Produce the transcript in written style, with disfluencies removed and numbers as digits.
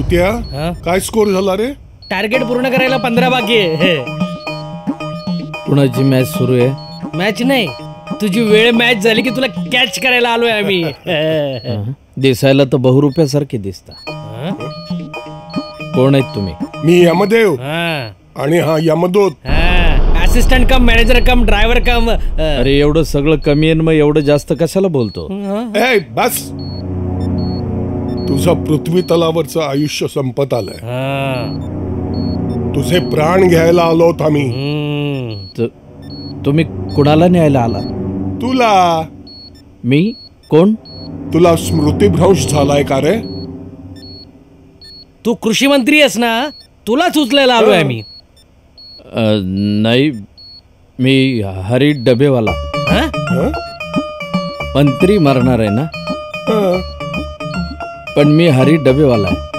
भूत्या काय स्कोर झाला रे? टार्गेट पूर्ण करायला 15 बाकी आहे. कुणाची मॅच सुरू आहे? मॅच नाही, तुझी वेळ मॅच झाली की तुला कॅच करायला आलोय आम्ही. दिसायला तर बहुरुप्यासारखे दिसता. कोण आहेत तुम्ही? मी यमदेव आणि हा यमदूत. असिस्टंट कम मॅनेजर कम ड्रायव्हर कम. अरे एवढं सगळं कमी आहे मग एवढं जास्त कशाला बोलतो? ए बस, तुझं पृथ्वी तलावरचं आयुष्य संपत आलंय. तुझे प्राण घ्यायला आलोत आम्ही. तुम्ही कुणाला न्यायला आला? तुला. मी कोण? तुला स्मृतिभ्रंश झालाय का रे? तू कृषी मंत्री आहेस ना, तुलाच उचलायला आलोय आम्ही. नाही, मी हरी डबेवाला. मंत्री मरणार आहे ना, पण मी हरी डबेवाला आहे.